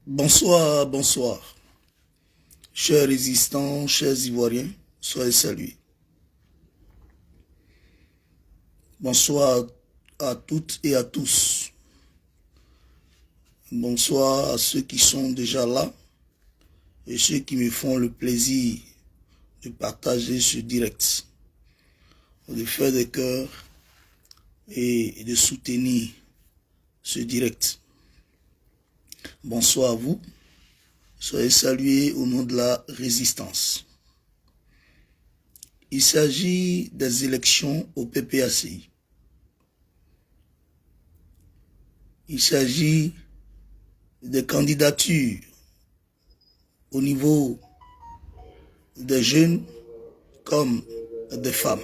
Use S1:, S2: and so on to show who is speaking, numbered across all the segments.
S1: Bonsoir, bonsoir. Chers résistants, chers Ivoiriens, soyez salués. Bonsoir à toutes et à tous. Bonsoir à ceux qui sont déjà là et ceux qui me font le plaisir de partager ce direct, de faire des cœurs et de soutenir ce direct. Bonsoir à vous. Soyez salués au nom de la résistance. Il s'agit des élections au PPACI. Il s'agit des candidatures au niveau des jeunes comme des femmes.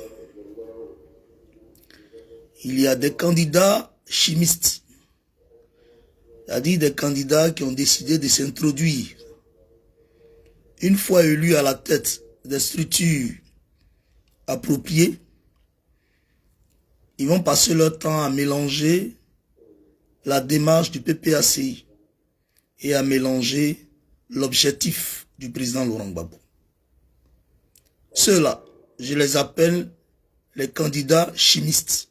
S1: Il y a des candidats chimistes, c'est-à-dire des candidats qui ont décidé de s'introduire une fois élus à la tête des structures appropriées. Ils vont passer leur temps à mélanger la démarche du PPACI et à mélanger l'objectif du président Laurent Gbagbo. Ceux-là, je les appelle les candidats chimistes.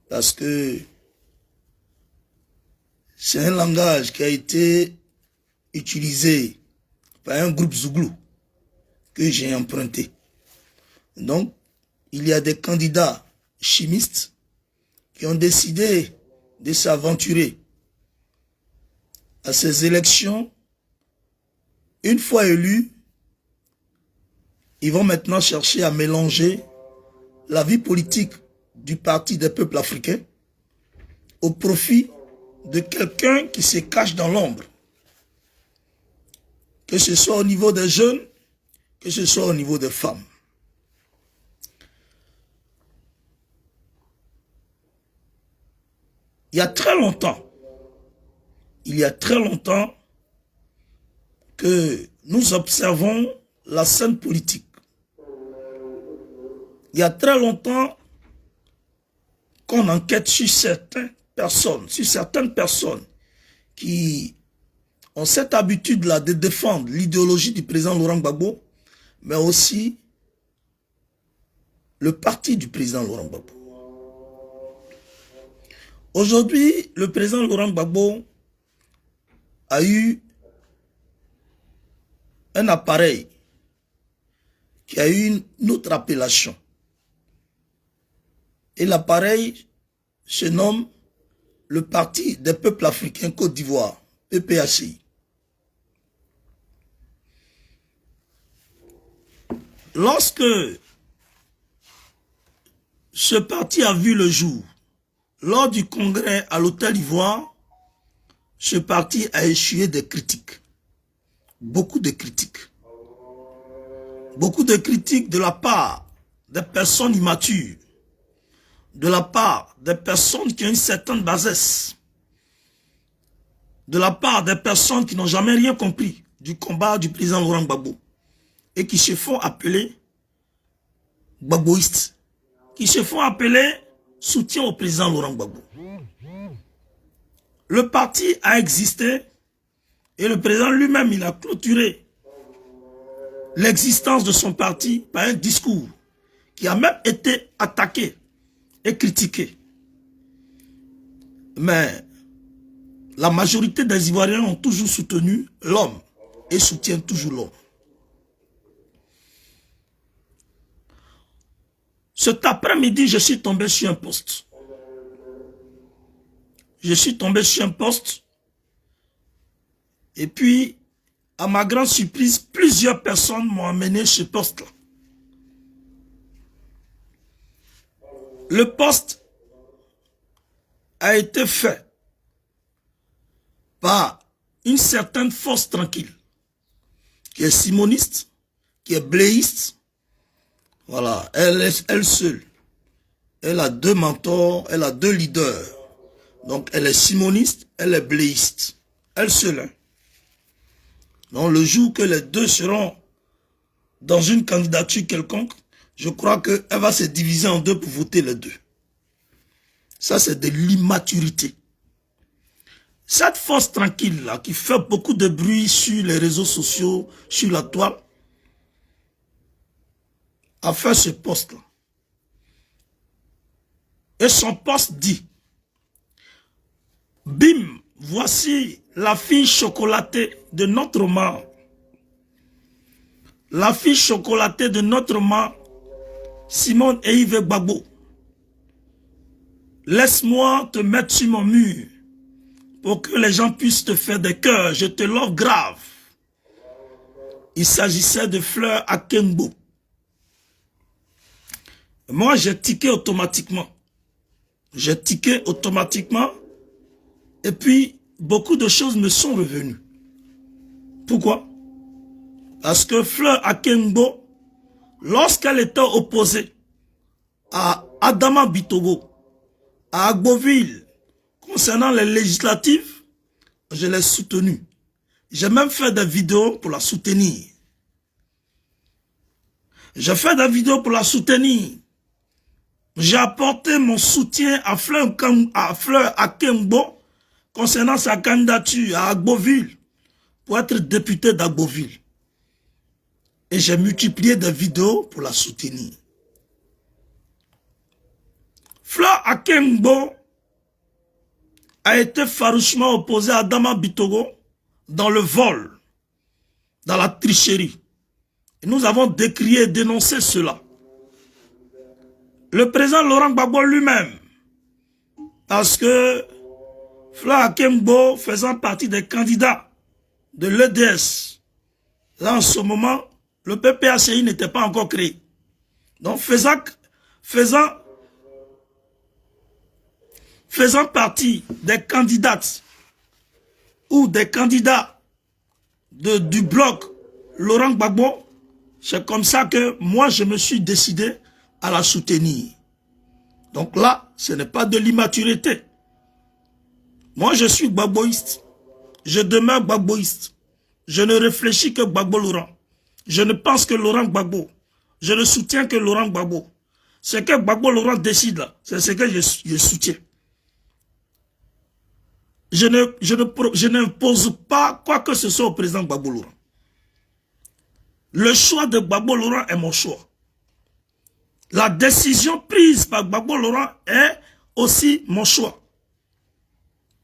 S1: Parce que c'est un langage qui a été utilisé par un groupe Zouglou que j'ai emprunté. Donc, il y a des candidats chimistes qui ont décidé de s'aventurer à ces élections. Une fois élus, ils vont maintenant chercher à mélanger la vie politique du Parti des peuples africains au profit de quelqu'un qui se cache dans l'ombre. Que ce soit au niveau des jeunes, que ce soit au niveau des femmes. Il y a très longtemps que nous observons la scène politique. Il y a très longtemps qu'on enquête sur certaines personnes qui ont cette habitude-là de défendre l'idéologie du président Laurent Gbagbo, mais aussi le parti du président Laurent Gbagbo. Aujourd'hui, le président Laurent Gbagbo a eu un appareil qui a eu une autre appellation. Et l'appareil se nomme le Parti des peuples africains Côte d'Ivoire, PPACI. Lorsque ce parti a vu le jour, lors du congrès à l'Hôtel Ivoire, ce parti a essuyé des critiques. Beaucoup de critiques. Beaucoup de critiques de la part des personnes immatures, de la part des personnes qui ont une certaine bassesse, de la part des personnes qui n'ont jamais rien compris du combat du président Laurent Gbagbo et qui se font appeler gbagboïstes, qui se font appeler soutien au président Laurent Gbagbo. Le parti a existé et le président lui-même, il a clôturé l'existence de son parti par un discours qui a même été attaqué et critiqué. Mais la majorité des Ivoiriens ont toujours soutenu l'homme et soutiennent toujours l'homme. Cet après-midi, je suis tombé sur un post. Et puis, à ma grande surprise, plusieurs personnes m'ont amené ce post-là. Le post a été fait par une certaine force tranquille, qui est simoniste, qui est bléiste. Voilà, elle est elle seule. Elle a deux mentors, elle a deux leaders. Donc, elle est simoniste, elle est bléiste. Elle seule. Hein. Donc, le jour que les deux seront dans une candidature quelconque, je crois qu'elle va se diviser en deux pour voter les deux. Ça, c'est de l'immaturité. Cette force tranquille là, qui fait beaucoup de bruit sur les réseaux sociaux, sur la toile, a fait ce poste là. Et son poste dit, bim, voici la fille chocolatée de notre maman. La fille chocolatée de notre maman, Simone et Yves Gbagbo. Laisse-moi te mettre sur mon mur pour que les gens puissent te faire des cœurs. Je te l'offre grave. Il s'agissait de Fleur Akengbo. Moi, j'ai tiqué automatiquement. J'ai tiqué automatiquement. Et puis, beaucoup de choses me sont revenues. Pourquoi? Parce que Fleur Akengbo, lorsqu'elle était opposée à Adama Bitogo, à Agboville, concernant les législatives, je l'ai soutenue. J'ai même fait des vidéos pour la soutenir. J'ai fait des vidéos pour la soutenir. J'ai apporté mon soutien à Fleur Akengbo concernant sa candidature à Agboville pour être député d'Agboville. Et j'ai multiplié des vidéos pour la soutenir. Fleur Akengbo a été farouchement opposé à Adama Bitogo dans le vol, dans la tricherie. Et nous avons décrié et dénoncé cela. Le président Laurent Gbagbo lui-même, parce que Fleur Akengbo faisant partie des candidats de l'EDS, là en ce moment, le PPACI n'était pas encore créé. Donc faisant partie des candidates ou des candidats du bloc Laurent Gbagbo, c'est comme ça que moi je me suis décidé à la soutenir. Donc là, ce n'est pas de l'immaturité. Moi je suis gbagboïste. Je demeure gbagboïste. Je ne réfléchis que Gbagbo Laurent. Je ne pense que Laurent Gbagbo. Je ne soutiens que Laurent Gbagbo. Ce que Gbagbo Laurent décide là, c'est ce que je soutiens. Je n'impose pas quoi que ce soit au président Gbagbo Laurent. Le choix de Gbagbo Laurent est mon choix. La décision prise par Gbagbo Laurent est aussi mon choix.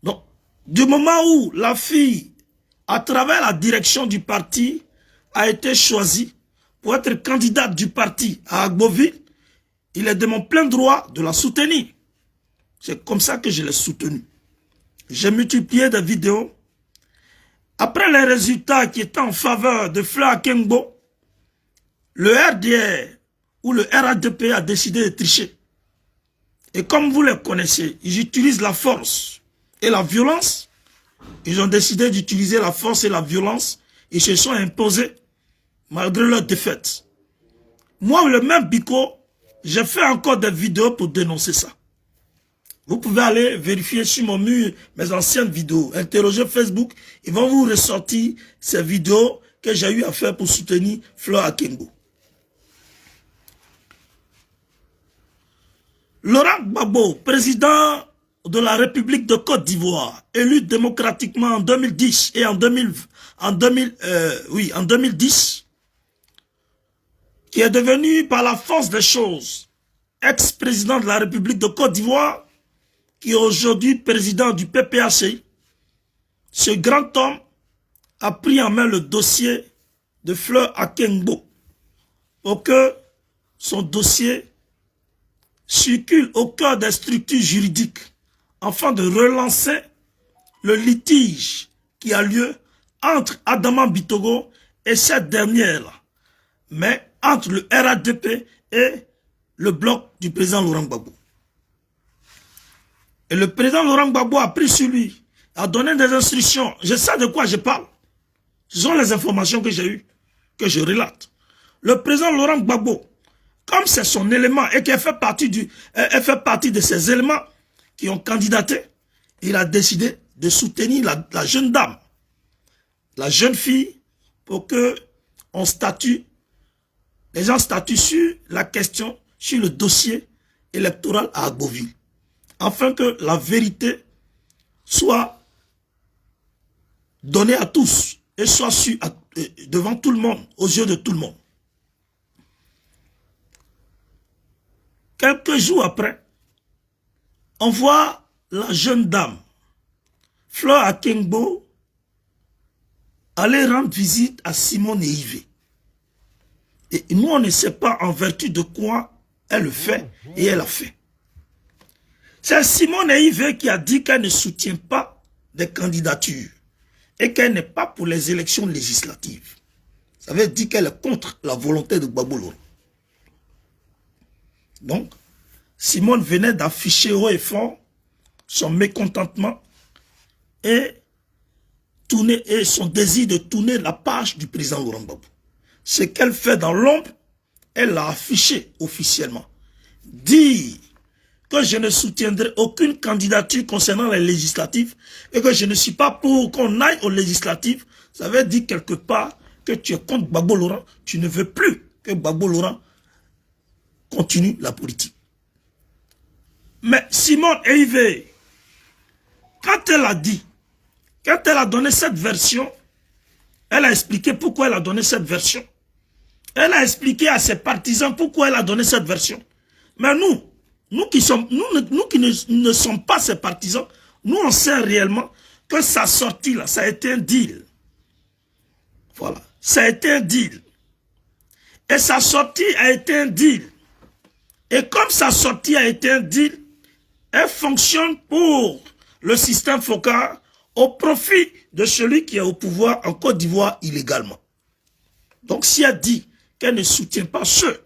S1: Donc, du moment où la fille, à travers la direction du parti, a été choisie pour être candidate du parti à Agboville, il est de mon plein droit de la soutenir. C'est comme ça que je l'ai soutenue. J'ai multiplié des vidéos. Après les résultats qui étaient en faveur de Fleur Akengbo, le RDR ou le RADP a décidé de tricher. Et comme vous les connaissez, ils utilisent la force et la violence. Ils ont décidé d'utiliser la force et la violence. Ils se sont imposés malgré leur défaite. Moi, le même Biko, j'ai fait encore des vidéos pour dénoncer ça. Vous pouvez aller vérifier sur mon mur mes anciennes vidéos. Interrogez Facebook, ils vont vous ressortir ces vidéos que j'ai eu à faire pour soutenir Fleur Akengbo. Laurent Gbagbo, président de la République de Côte d'Ivoire, élu démocratiquement en 2010 et en 2010, qui est devenu par la force des choses ex-président de la République de Côte d'Ivoire, qui est aujourd'hui président du PPACI, ce grand homme a pris en main le dossier de Fleur Akengbo pour que son dossier circule au cœur des structures juridiques afin de relancer le litige qui a lieu entre Adama Bitogo et cette dernière, mais entre le RADP et le bloc du président Laurent Gbagbo. Et le président Laurent Gbagbo a pris sur lui, a donné des instructions. Je sais de quoi je parle. Ce sont les informations que j'ai eues, que je relate. Le président Laurent Gbagbo, comme c'est son élément et qu'elle fait partie de ces éléments qui ont candidaté, il a décidé de soutenir la jeune dame, la jeune fille, pour que les gens statuent sur la question, sur le dossier électoral à Agboville, afin que la vérité soit donné à tous et soit su devant tout le monde, aux yeux de tout le monde. Quelques jours après, on voit la jeune dame, Fleur Akengbo, aller rendre visite à Simone et Yves. Et nous, on ne sait pas en vertu de quoi elle le fait et elle a fait. C'est Simone et Yves qui a dit qu'elle ne soutient pas des candidatures et qu'elle n'est pas pour les élections législatives. Ça veut dire qu'elle est contre la volonté de Gbagbo Laurent. Donc, Simone venait d'afficher haut et fort son mécontentement et son désir de tourner la page du président Laurent Gbagbo. Ce qu'elle fait dans l'ombre, elle l'a affiché officiellement. Dire que je ne soutiendrai aucune candidature concernant les législatives et que je ne suis pas pour qu'on aille aux législatives, ça veut dire quelque part que tu es contre Gbagbo Laurent, tu ne veux plus que Gbagbo Laurent continue la politique. Mais Simone et Yves, quand elle a dit, quand elle a donné cette version, elle a expliqué pourquoi elle a donné cette version. Elle a expliqué à ses partisans pourquoi elle a donné cette version. Mais nous qui ne sommes pas ses partisans, nous on sait réellement que sa sortie là, ça a été un deal. Voilà, ça a été un deal. Et sa sortie a été un deal. Et comme sa sortie a été un deal, elle fonctionne pour le système Foccart au profit de celui qui est au pouvoir en Côte d'Ivoire illégalement. Donc si elle dit qu'elle ne soutient pas ceux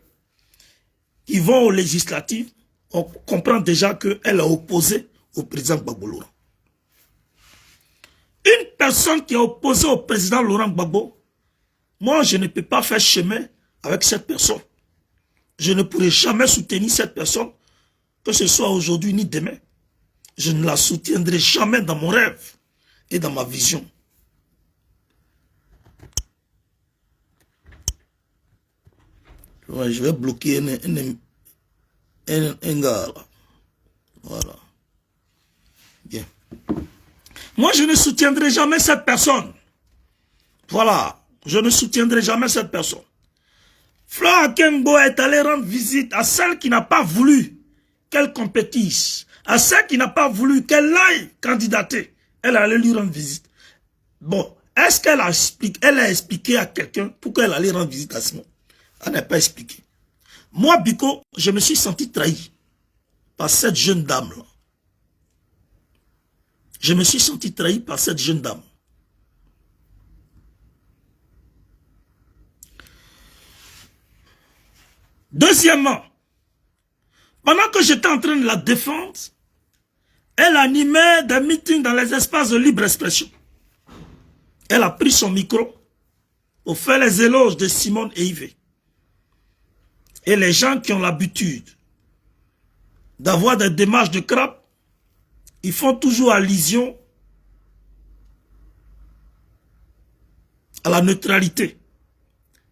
S1: qui vont aux législatives, on comprend déjà qu'elle est opposée au président Gbagbo Laurent. Une personne qui est opposée au président Laurent Gbagbo, moi je ne peux pas faire chemin avec cette personne. Je ne pourrai jamais soutenir cette personne, que ce soit aujourd'hui ni demain. Je ne la soutiendrai jamais dans mon rêve et dans ma vision. Ouais, je vais bloquer un gars là. Voilà. Bien. Moi, je ne soutiendrai jamais cette personne. Voilà. Je ne soutiendrai jamais cette personne. Fleur Akengbo est allée rendre visite à celle qui n'a pas voulu qu'elle compétisse, à celle qui n'a pas voulu qu'elle aille candidater. Elle est allée lui rendre visite. Bon, est-ce qu'elle a expliqué à quelqu'un pourquoi elle allait rendre visite à Simon? Elle n'a pas expliqué. Moi, Biko, je me suis senti trahi par cette jeune dame-là. Je me suis senti trahi par cette jeune dame. Deuxièmement, pendant que j'étais en train de la défendre, elle animait des meetings dans les espaces de libre expression. Elle a pris son micro pour faire les éloges de Simone et Yves. Et les gens qui ont l'habitude d'avoir des démarches de crabe, ils font toujours allusion à la neutralité.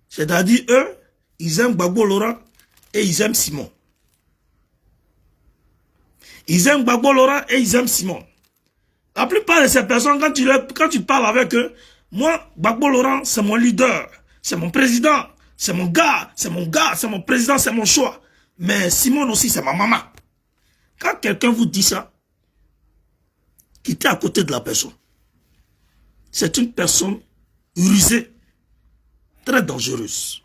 S1: C'est-à-dire, eux, ils aiment Gbagbo Laurent et ils aiment Simon. Ils aiment Gbagbo Laurent et ils aiment Simon. La plupart de ces personnes, quand tu parles avec eux, moi, Gbagbo Laurent, c'est mon leader, c'est mon président, c'est mon gars, c'est mon président, c'est mon choix. Mais Simon aussi, c'est ma maman. Quand quelqu'un vous dit ça, quittez à côté de la personne. C'est une personne rusée, très dangereuse.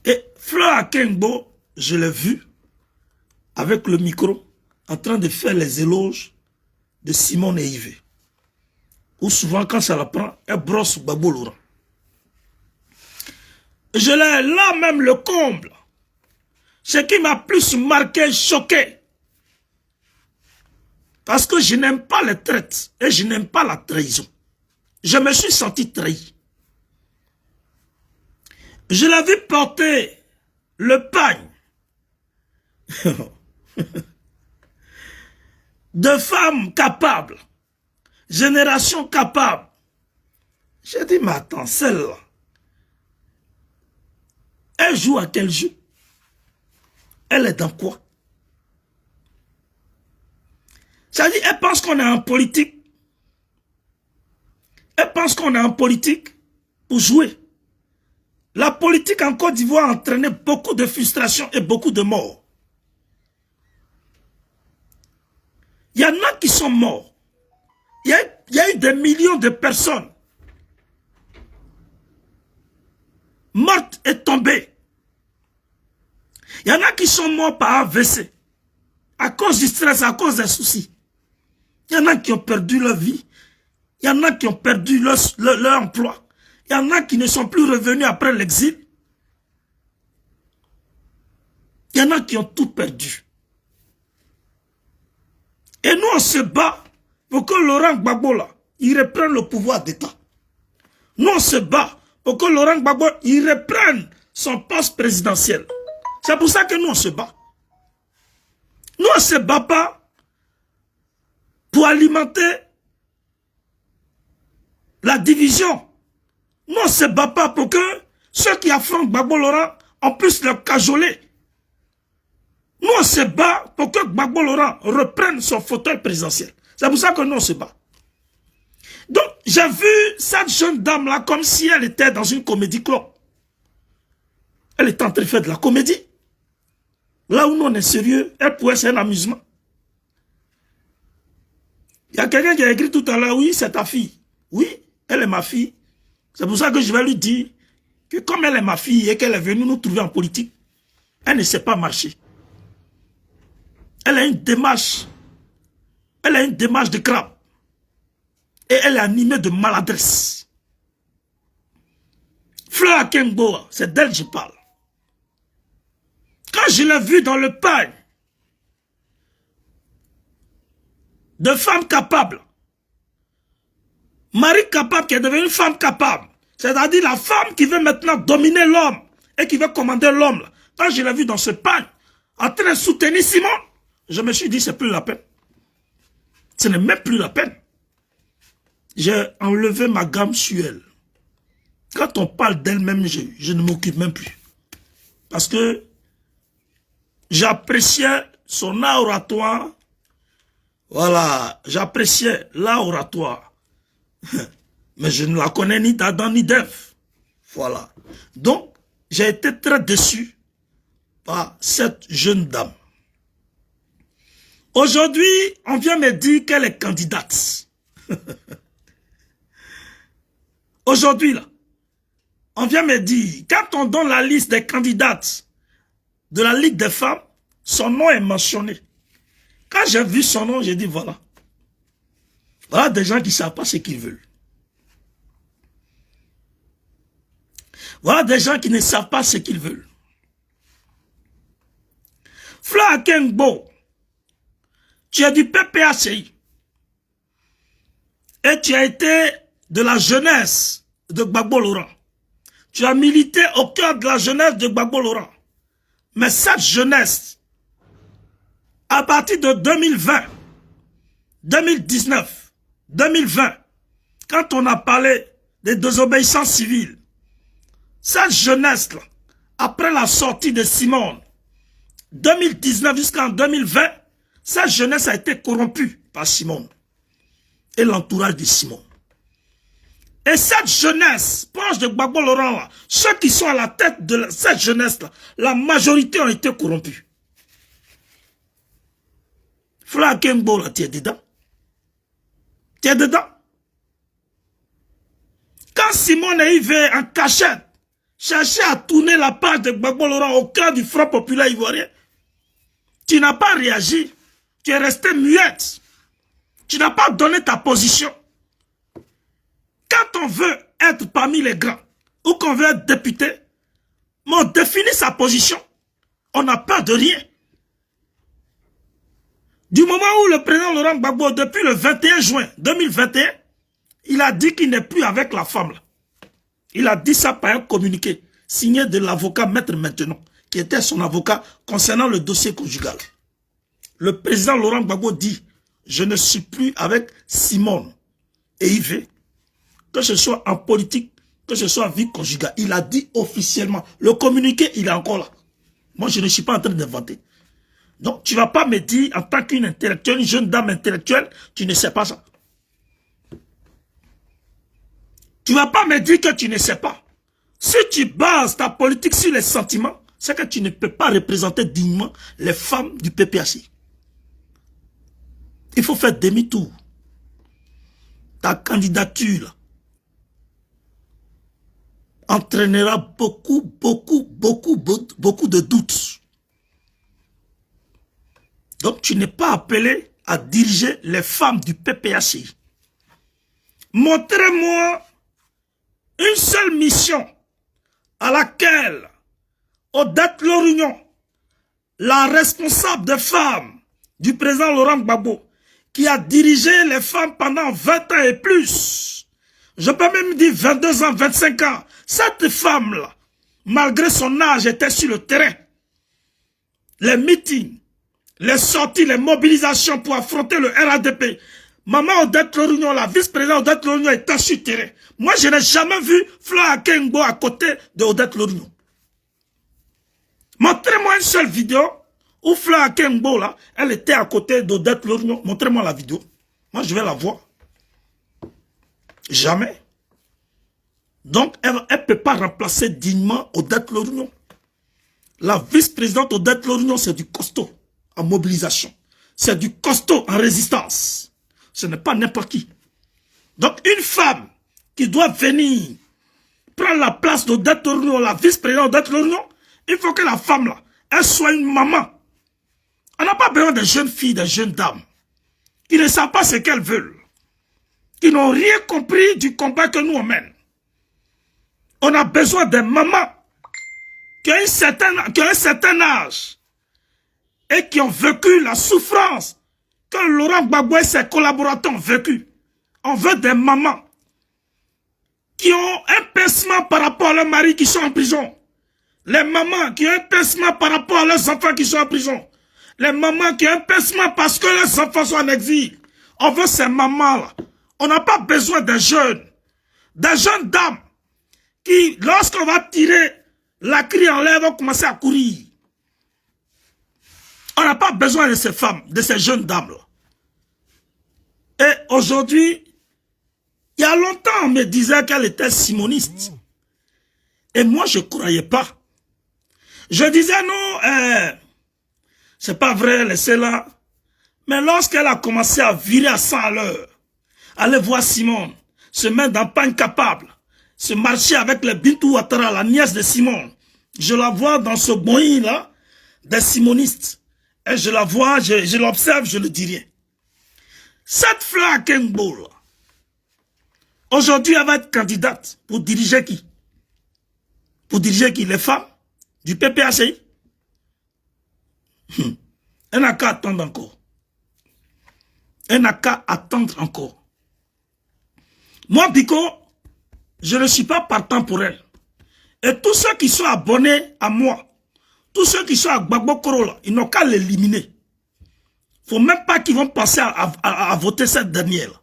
S1: Et Fleur Akengbo, je l'ai vu avec le micro en train de faire les éloges de Simone et Yves. Ou souvent, quand ça la prend, elle brosse Gbagbo Laurent. Je l'ai là même le comble. Ce qui m'a plus marqué, choqué. Parce que je n'aime pas les traites et je n'aime pas la trahison. Je me suis senti trahi. Je l'ai vu porter le pagne de femmes capables, génération capable. J'ai dit, mais attends, celle-là, elle joue à quel jeu? Elle est dans quoi? Ça dit, elle pense qu'on est en politique.
S2: Elle pense qu'on est en politique pour jouer. La politique en Côte d'Ivoire a entraîné beaucoup de frustration et beaucoup de morts. Il y en a qui sont morts. Il y a eu des millions de personnes mortes et tombées. Il y en a qui sont morts par AVC, à cause du stress, à cause des soucis. Il y en a qui ont perdu leur vie. Il y en a qui ont perdu leur emploi. Il y en a qui ne sont plus revenus après l'exil. Il y en a qui ont tout perdu. Et nous, on se bat pour que Laurent Gbagbo, là, il reprenne le pouvoir d'État. Nous, on se bat pour que Laurent Gbagbo, il reprenne son poste présidentiel. C'est pour ça que nous, on se bat. Nous, on ne se bat pas pour alimenter la division. Nous, on ne se bat pas pour que ceux qui affrontent Gbagbo Laurent, on puisse le cajoler. Nous, on se bat pour que Gbagbo Laurent reprenne son fauteuil présidentiel. C'est pour ça que nous, on se bat. Donc, j'ai vu cette jeune dame-là comme si elle était dans une comédie club. Elle est en train de faire de la comédie. Là où nous, on est sérieux, elle pourrait être un amusement. Il y a quelqu'un qui a écrit tout à l'heure, oui, c'est ta fille. Oui, elle est ma fille. C'est pour ça que je vais lui dire que comme elle est ma fille et qu'elle est venue nous trouver en politique, elle ne sait pas marcher. Elle a une démarche. Elle a une démarche de crabe. Et elle est animée de maladresse. Fleur Akengbo, c'est d'elle que je parle. Quand je l'ai vue dans le pain de femmes capables, Marie capable qui est devenue femme capable, c'est-à-dire la femme qui veut maintenant dominer l'homme et qui veut commander l'homme. Quand je l'ai vue dans ce pain, en train de soutenir Simon, je me suis dit, c'est plus la peine. Ce n'est même plus la peine. J'ai enlevé ma gamme sur elle. Quand on parle d'elle-même, je ne m'occupe même plus. Parce que j'appréciais son art oratoire. Voilà, j'appréciais l'art oratoire. Mais je ne la connais ni d'Adam ni d'Ève. Voilà. Donc, j'ai été très déçu par cette jeune dame. Aujourd'hui, on vient me dire qu'elle est candidate. Aujourd'hui, là, on vient me dire, quand on donne la liste des candidates de la Ligue des femmes, son nom est mentionné. Quand j'ai vu son nom, j'ai dit, voilà. Voilà des gens qui ne savent pas ce qu'ils veulent. Voilà des gens qui ne savent pas ce qu'ils veulent. Fleur Akengbo, tu es du PPACI. Et tu as été de la jeunesse de Gbagbo Laurent. Tu as milité au cœur de la jeunesse de Gbagbo Laurent. Mais cette jeunesse, à partir de 2020, 2019, 2020, quand on a parlé des désobéissances civiles, cette jeunesse-là, après la sortie de Simone, 2019 jusqu'en 2020, cette jeunesse a été corrompue par Simone et l'entourage de Simone. Et cette jeunesse, proche de Gbagbo Laurent, là, ceux qui sont à la tête de cette jeunesse-là, la majorité ont été corrompus. Fleur Akengbo, là, tu es dedans. Tu es dedans. Quand Simone est arrivé en cachette, chercher à tourner la page de Gbagbo Laurent au cœur du Front populaire ivoirien, tu n'as pas réagi. Tu es resté muette. Tu n'as pas donné ta position. Quand on veut être parmi les grands, ou qu'on veut être député, mais on définit sa position. On n'a peur de rien. Du moment où le président Laurent Gbagbo, depuis le 21 juin 2021, il a dit qu'il n'est plus avec la femme. Là. Il a dit ça par un communiqué signé de l'avocat Maître Maintenant, qui était son avocat concernant le dossier conjugal. Le président Laurent Gbagbo dit, je ne suis plus avec Simone et Yves, que ce soit en politique, que ce soit en vie conjugale. Il a dit officiellement. Le communiqué, il est encore là. Moi, je ne suis pas en train d'inventer. Donc, tu ne vas pas me dire, en tant qu'une intellectuelle, une jeune dame intellectuelle, tu ne sais pas ça. Tu ne vas pas me dire que tu ne sais pas. Si tu bases ta politique sur les sentiments, c'est que tu ne peux pas représenter dignement les femmes du PPACI. Il faut faire demi-tour. Ta candidature entraînera beaucoup de doutes. Donc tu n'es pas appelé à diriger les femmes du PPACI. Montrez-moi une seule mission à laquelle Odette Lorugnon, la responsable des femmes du président Laurent Gbagbo, qui a dirigé les femmes pendant 20 ans et plus, je peux même dire 22 ans, 25 ans, cette femme-là, malgré son âge, était sur le terrain. Les meetings, les sorties, les mobilisations pour affronter le RADP. Maman Odette Lorugnon, la vice-présidente Odette Lorugnon était sur le terrain. Moi, je n'ai jamais vu Flora Akengbo à côté de Odette Lorugnon. Montrez-moi une seule vidéo où Flora Akengbo, là, elle était à côté d'Odette Lorugnon. Montrez-moi la vidéo. Moi, je vais la voir. Jamais. Donc, elle ne peut pas remplacer dignement Odette Lorugnon. La vice-présidente Odette Lorugnon, c'est du costaud en mobilisation. C'est du costaud en résistance. Ce n'est pas n'importe qui. Donc, une femme qui doit venir prendre la place d'Odette Lorugnon, la vice-présidente Odette Lorugnon, il faut que la femme, là, elle soit une maman. On n'a pas besoin de jeunes filles, de jeunes dames, qui ne savent pas ce qu'elles veulent, qui n'ont rien compris du combat que nous on mène. On a besoin de mamans qui ont un certain âge et qui ont vécu la souffrance que Laurent Gbagbo et ses collaborateurs ont vécu. On veut des mamans qui ont un pincement par rapport à leurs maris qui sont en prison. Les mamans qui ont un pincement par rapport à leurs enfants qui sont en prison. Les mamans qui ont un pincement parce que leurs enfants sont en exil. On veut ces mamans-là. On n'a pas besoin des jeunes dames qui, lorsqu'on va tirer la crie en l'air, vont commencer à courir. On n'a pas besoin de ces femmes, de ces jeunes dames-là. Et aujourd'hui, il y a longtemps, on me disait qu'elle était simoniste. Et moi, je ne croyais pas. Je disais non, c'est pas vrai, laissez-la. Mais lorsqu'elle a commencé à virer à 100 à l'heure, aller voir Simone, se mettre dans pas incapable, se marcher avec le Bintou Ouattara, la nièce de Simone. Je la vois dans ce boï-là, des simonistes. Et je la vois, je l'observe, je ne dis rien. Cette Flora Akengbo, là, aujourd'hui, elle va être candidate pour diriger qui? Pour diriger qui? Les femmes du PPACI? Elle n'a qu'à attendre encore. Elle n'a qu'à attendre encore. Moi, Biko, je ne suis pas partant pour elle. Et tous ceux qui sont abonnés à moi, tous ceux qui sont à Gbagbo Koro, ils n'ont qu'à l'éliminer. Il ne faut même pas qu'ils vont penser à voter cette dernière.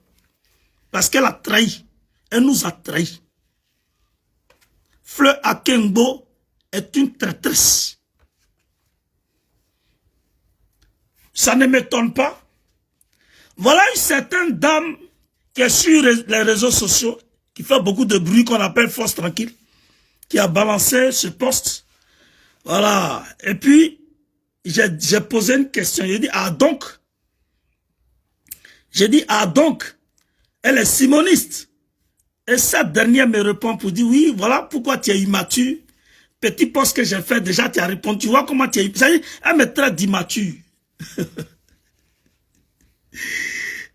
S2: Parce qu'elle a trahi. Elle nous a trahi. Fleur Akengbo est une traîtresse. Ça ne m'étonne pas. Voilà une certaine dame qui est sur les réseaux sociaux, qui fait beaucoup de bruit, qu'on appelle Force Tranquille, qui a balancé ce poste. Voilà. Et puis, j'ai posé une question. J'ai dit, ah donc, elle est simoniste. Et cette dernière me répond pour dire, oui, voilà pourquoi tu es immature. Petit poste que j'ai fait, déjà tu as répondu. Tu vois comment tu es immature. Elle me traite d'immature.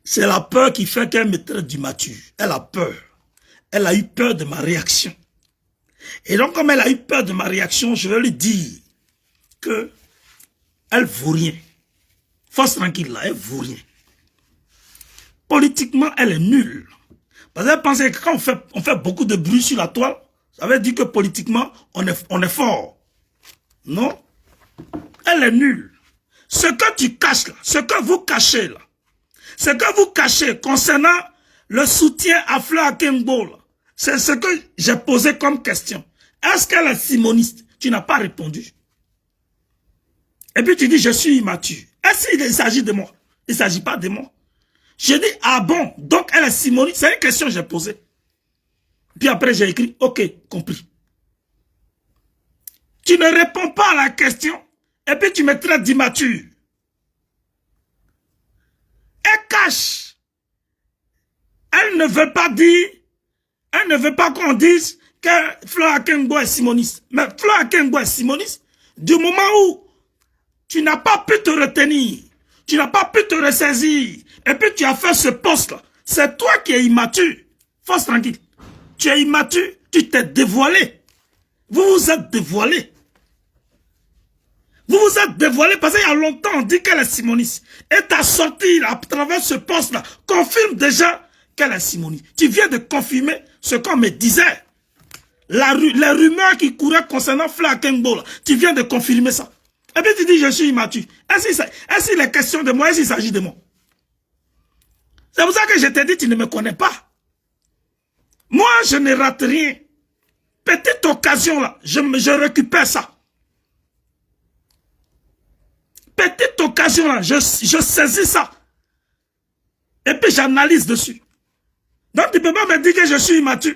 S2: C'est la peur qui fait qu'elle me traite d'immature. Elle a peur. Elle a eu peur de ma réaction. Et donc, comme elle a eu peur de ma réaction, je vais lui dire que elle vaut rien. Force tranquille là, elle vaut rien. Politiquement, elle est nulle. Parce qu'elle pensait que quand on fait beaucoup de bruit sur la toile, ça veut dire que politiquement, on est fort. Non. Elle est nulle. Ce que tu caches là, ce que vous cachez là, ce que vous cachez concernant le soutien à Fleur Akengbo, c'est ce que j'ai posé comme question. Est-ce qu'elle est simoniste? Tu n'as pas répondu. Et puis tu dis, je suis immature. Est-ce qu'il s'agit de moi? Il ne s'agit pas de moi. Je dis, ah bon, donc elle est simoniste? C'est une question que j'ai posée. Puis après, j'ai écrit, ok, compris. Tu ne réponds pas à la question, et puis tu me traites d'immature. Elle cache. Elle ne veut pas dire, elle ne veut pas qu'on dise que Fleur Akengbo est simoniste. Mais Fleur Akengbo est simoniste du moment où tu n'as pas pu te retenir, tu n'as pas pu te ressaisir, et puis tu as fait ce poste-là. C'est toi qui es immature. Force tranquille. Tu es immature, tu t'es dévoilé. Vous vous êtes dévoilé. Vous vous êtes dévoilé parce qu'il y a longtemps on dit qu'elle est simoniste. Et ta sortie à travers ce poste-là confirme déjà qu'elle est simoniste. Tu viens de confirmer ce qu'on me disait. Les rumeurs qui couraient concernant Fleur Akengbo, tu viens de confirmer ça. Et puis tu dis je suis immature. Est-ce qu'il est question de moi? Est-ce qu'il s'agit de moi? C'est pour ça que je t'ai dit tu ne me connais pas. Moi je ne rate rien. Petite occasion là, je récupère ça. Petite occasion là, je saisis ça. Et puis j'analyse dessus. Donc tu ne peux pas me dire que je suis immature.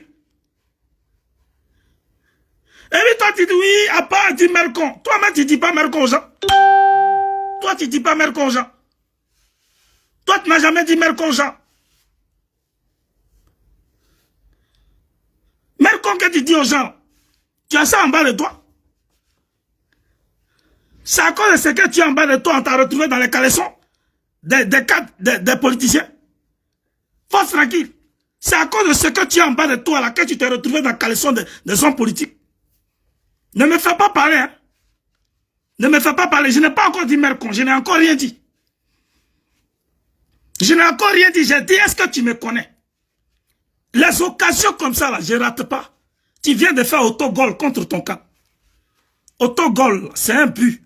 S2: Et puis toi tu dis oui, à part dire Mercon. Toi-même tu ne dis pas Mercon aux gens. Toi tu ne dis pas Mercon aux gens. Toi tu n'as jamais dit Mercon aux gens. Mercon que tu dis aux gens, tu as ça en bas de toi. C'est à cause de ce que tu as en bas de toi, on t'a retrouvé dans les caleçons des politiciens. Force tranquille. C'est à cause de ce que tu as en bas de toi, là, que tu t'es retrouvé dans les caleçons des hommes politiques. Ne me fais pas parler, hein. Ne me fais pas parler. Je n'ai pas encore dit Mercon, je n'ai encore rien dit. Je n'ai encore rien dit. J'ai dit, est-ce que tu me connais? Les occasions comme ça, là, je ne rate pas. Tu viens de faire autogol contre ton camp. Autogol, c'est un but.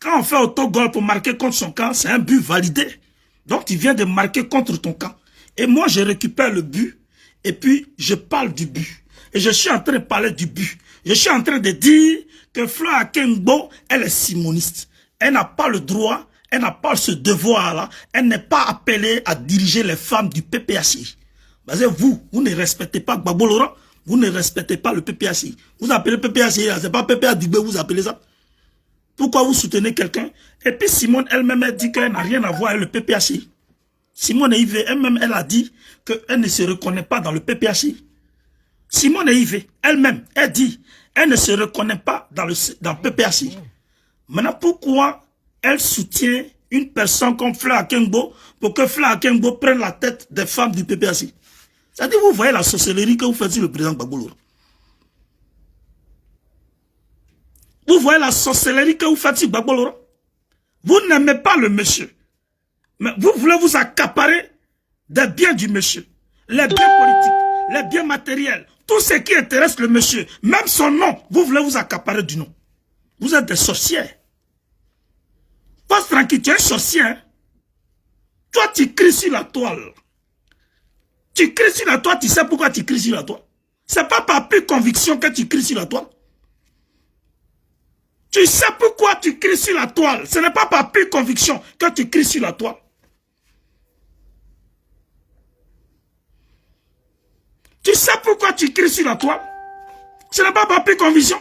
S2: Quand on fait autogol pour marquer contre son camp, c'est un but validé. Donc tu viens de marquer contre ton camp. Et moi, je récupère le but. Et puis, je parle du but. Et je suis en train de parler du but. Je suis en train de dire que Fleur Akengbo, elle est simoniste. Elle n'a pas le droit, elle n'a pas ce devoir-là. Elle n'est pas appelée à diriger les femmes du PPACI. Parce que vous ne respectez pas Gbagbo Laurent. Vous ne respectez pas le PPACI. Vous appelez PPACI, c'est pas PPA Dubé, vous appelez ça. Pourquoi vous soutenez quelqu'un? Et puis Simone elle-même a dit qu'elle n'a rien à voir avec le PPACI. Simone Yves elle-même, elle a dit qu'elle ne se reconnaît pas dans le PPACI. Simone Yves elle-même, elle dit, elle ne se reconnaît pas dans le PPACI. Maintenant, pourquoi elle soutient une personne comme Fleur Akengbo pour que Fleur Akengbo prenne la tête des femmes du PPACI? C'est-à-dire, vous voyez la sorcellerie que vous faites sur le président Gbagbo Laurent. Vous voyez la sorcellerie que vous faites sur Gbagbo Laurent. Vous n'aimez pas le monsieur. Mais vous voulez vous accaparer des biens du monsieur. Les biens politiques, les biens matériels, tout ce qui intéresse le monsieur. Même son nom, vous voulez vous accaparer du nom. Vous êtes des sorcières. Passe tranquille, tu es un sorcier. Hein? Toi, tu cries sur la toile. Tu cries sur la toile, tu sais pourquoi tu cries sur la toile. C'est pas par pure conviction que tu cries sur la toile. Tu sais pourquoi tu cries sur la toile. Ce n'est pas par pure conviction que tu cries sur la toile. Tu sais pourquoi tu cries sur la toile. Ce n'est pas par pure conviction.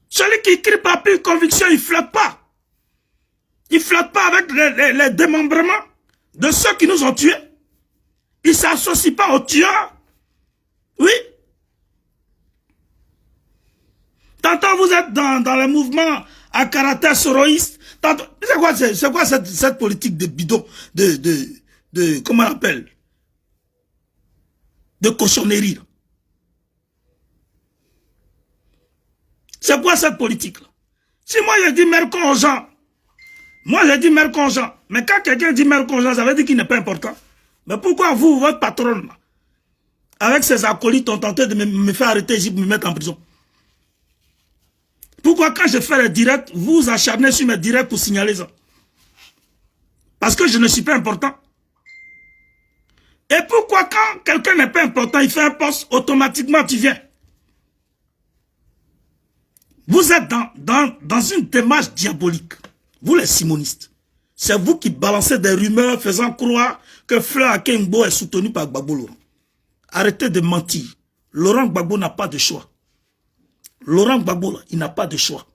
S2: Celui qui crie par pure conviction, il ne flotte pas. Il ne flotte pas avec les démembrements de ceux qui nous ont tués. Il ne s'associe pas aux tueurs. Oui. Tantôt vous êtes dans le mouvement à caractère soroïste. C'est quoi cette politique de bidon, comment on appelle, de cochonnerie. C'est quoi cette politique-là? Si moi je dis Mercon aux gens, moi je dis Mercon aux gens, mais quand quelqu'un dit Mercon aux gens, ça veut dire qu'il n'est pas important. Mais pourquoi vous, votre patronne, avec ses acolytes, ont tenté de me faire arrêter ici pour me mettre en prison? Pourquoi quand je fais les directs, vous vous acharnez sur mes directs pour signaler ça? Parce que je ne suis pas important. Et pourquoi quand quelqu'un n'est pas important, il fait un poste, automatiquement tu viens? Vous êtes dans une démarche diabolique. Vous les simonistes. C'est vous qui balancez des rumeurs faisant croire que Fleur Akengbo est soutenu par Gbagbo Laurent. Arrêtez de mentir. Laurent Gbagbo n'a pas de choix. Laurent Gbagbo, il n'a pas de choix.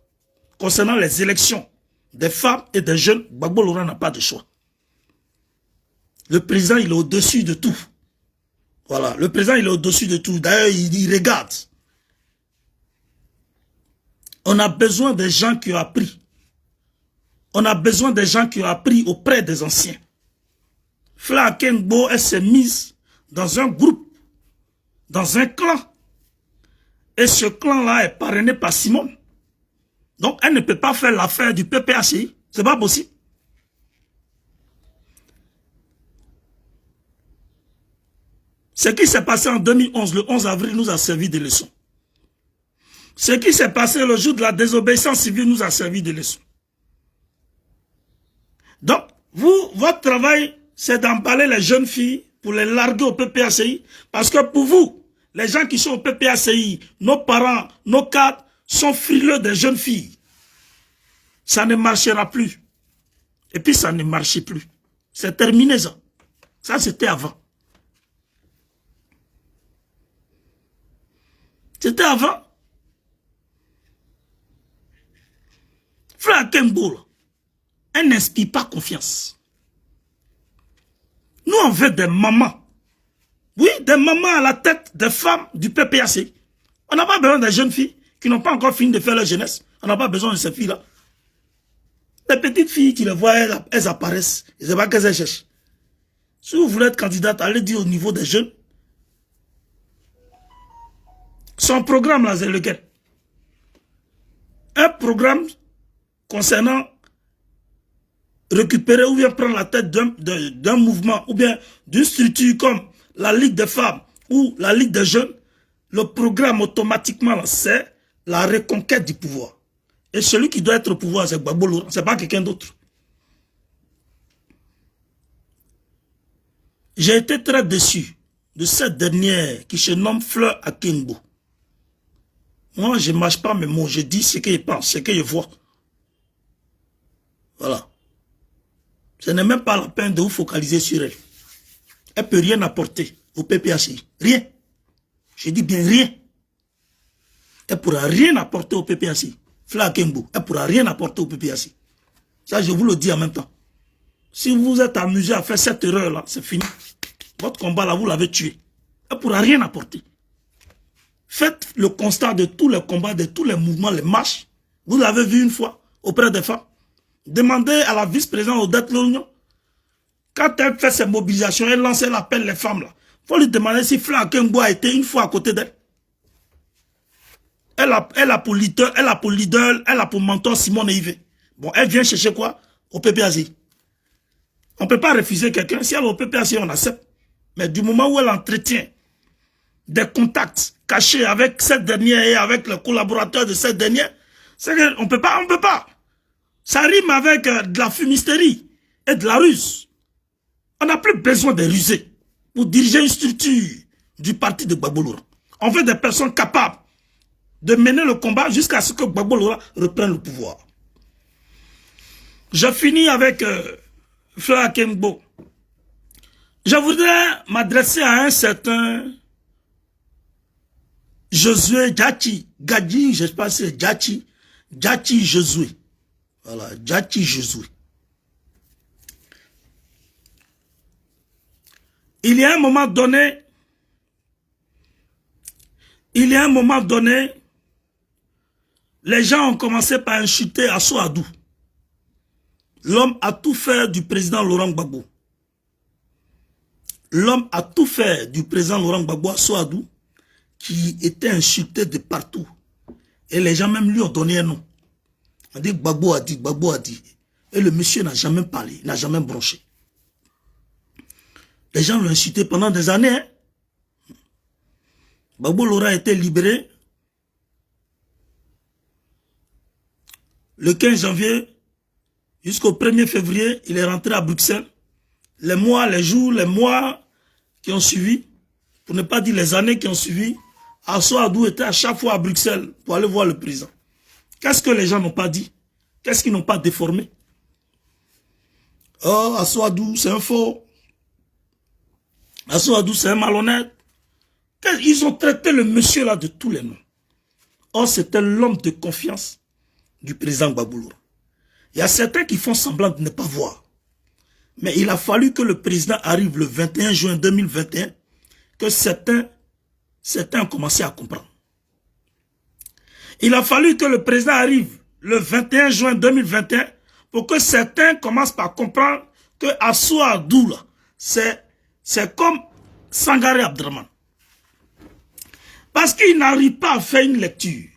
S2: Concernant les élections des femmes et des jeunes, Gbagbo Laurent n'a pas de choix. Le président, il est au-dessus de tout. Voilà, le président, il est au-dessus de tout. D'ailleurs, il regarde. On a besoin des gens qui ont appris. On a besoin des gens qui ont appris auprès des anciens. Fla Kengbo, elle s'est mise dans un groupe, dans un clan. Et ce clan-là est parrainé par Simone. Donc, elle ne peut pas faire l'affaire du PPACI. C'est pas possible. Ce qui s'est passé en 2011, le 11 avril, nous a servi de leçon. Ce qui s'est passé le jour de la désobéissance civile nous a servi de leçon. Donc, votre travail, c'est d'emballer les jeunes filles pour les larguer au PPACI. Parce que pour vous, les gens qui sont au PPACI, nos parents, nos cadres, sont frileux des jeunes filles. Ça ne marchera plus. Et puis ça ne marchait plus. C'est terminé ça. Ça c'était avant. C'était avant. Frère Kembo, elle n'inspire pas confiance. Nous on veut des mamans. Oui, des mamans à la tête des femmes du PPAC. On n'a pas besoin des jeunes filles qui n'ont pas encore fini de faire leur jeunesse. On n'a pas besoin de ces filles-là. Les petites filles qui les voient, elles apparaissent. Je ne sais pas qu'elles cherchent. Si vous voulez être candidate, allez dire au niveau des jeunes. Son programme là, c'est lequel? Un programme concernant récupérer ou bien prendre la tête d'un mouvement ou bien d'une structure comme la Ligue des femmes ou la Ligue des jeunes. Le programme automatiquement, c'est la reconquête du pouvoir. Et celui qui doit être au pouvoir, c'est Gbagbo Laurent, c'est pas quelqu'un d'autre. J'ai été très déçu de cette dernière qui se nomme Fleur Akengbo. Moi, je ne mâche pas mes mots, je dis ce que je pense, ce que je vois. Voilà. Ce n'est même pas la peine de vous focaliser sur elle. Elle ne peut rien apporter au PPACI. Rien. Je dis bien rien. Elle ne pourra rien apporter au PPACI. Fla Kembo, elle ne pourra rien apporter au PPACI. Ça, je vous le dis en même temps. Si vous êtes amusé à faire cette erreur-là, c'est fini. Votre combat-là, vous l'avez tué. Elle ne pourra rien apporter. Faites le constat de tous les combats, de tous les mouvements, les marches. Vous l'avez vu une fois auprès des femmes. Demandez à la vice-présidente Odette Lognon. Quand elle fait ses mobilisations, elle lance, elle appelle les femmes là. Il faut lui demander si Fla Kembo a été une fois à côté d'elle. Elle a pour leader, elle a pour mentor Simone Yves. Bon, elle vient chercher quoi? Au PPACI. On ne peut pas refuser quelqu'un. Si elle est au PPACI, on accepte. Mais du moment où elle entretient des contacts cachés avec cette dernière et avec les collaborateurs de cette dernière, c'est qu'on ne peut pas, Ça rime avec de la fumisterie et de la ruse. On n'a plus besoin de ruser pour diriger une structure du parti de Gbagbo Laurent. On veut des personnes capables de mener le combat jusqu'à ce que Gbagbo Laurent reprenne le pouvoir. Je finis avec Fleur Kembo. Je voudrais m'adresser à un certain Josué Djachi, Gadji, je ne sais pas si c'est Djachi Josué. Voilà, Djachi Josué. Il y a un moment donné, les gens ont commencé par insulter Assou Adou. L'homme a tout fait du président Laurent Gbagbo. L'homme a tout fait du président Laurent Gbagbo, Assou Adou, qui était insulté de partout. Et les gens même lui ont donné un nom. On dit Gbagbo a dit, Gbagbo a dit. Et le monsieur n'a jamais parlé, n'a jamais bronché. Les gens l'ont insulté pendant des années. Hein? Gbagbo Laurent a été libéré le 15 janvier jusqu'au 1er février. Il est rentré à Bruxelles. Les mois, les jours, les mois qui ont suivi, pour ne pas dire les années qui ont suivi, Assou Adou était à chaque fois à Bruxelles pour aller voir le président. Qu'est-ce que les gens n'ont pas dit? Qu'est-ce qu'ils n'ont pas déformé? Oh, Assou Adou, c'est un faux. Assou Adou, c'est un malhonnête. Ils ont traité le monsieur là de tous les noms. Or, c'était l'homme de confiance du président Gbagbo Laurent. Il y a certains qui font semblant de ne pas voir. Mais il a fallu que le président arrive le 21 juin 2021, que certains ont commencé à comprendre. Il a fallu que le président arrive le 21 juin 2021 pour que certains commencent par comprendre que Assou Adou, c'est comme Sangaré Abdraman. Parce qu'il n'arrive pas à faire une lecture.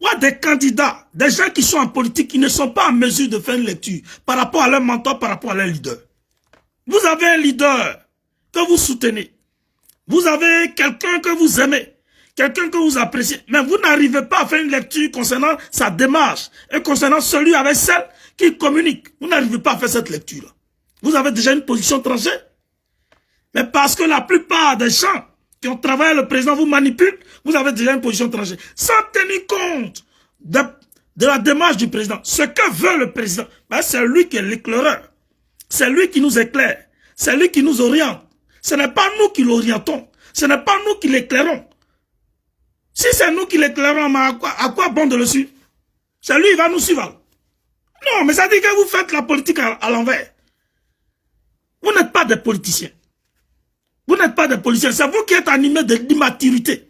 S2: Il y a des candidats, des gens qui sont en politique, qui ne sont pas en mesure de faire une lecture par rapport à leur mentor, par rapport à leur leader. Vous avez un leader que vous soutenez. Vous avez quelqu'un que vous aimez, quelqu'un que vous appréciez. Mais vous n'arrivez pas à faire une lecture concernant sa démarche et concernant celui avec celle qui communique. Vous n'arrivez pas à faire cette lecture-là. Vous avez déjà une position tranchée. Mais parce que la plupart des gens qui ont travaillé le président vous manipulent, vous avez déjà une position tranchée. Sans tenir compte de la démarche du président. Ce que veut le président, ben c'est lui qui est l'éclaireur. C'est lui qui nous éclaire. C'est lui qui nous oriente. Ce n'est pas nous qui l'orientons. Ce n'est pas nous qui l'éclairons. Si c'est nous qui l'éclairons, à quoi bon de le suivre? C'est lui, il va nous suivre. Non, mais ça dit que vous faites la politique à l'envers. Vous n'êtes pas des politiciens. Vous n'êtes pas des politiciens. C'est vous qui êtes animés d'immaturité.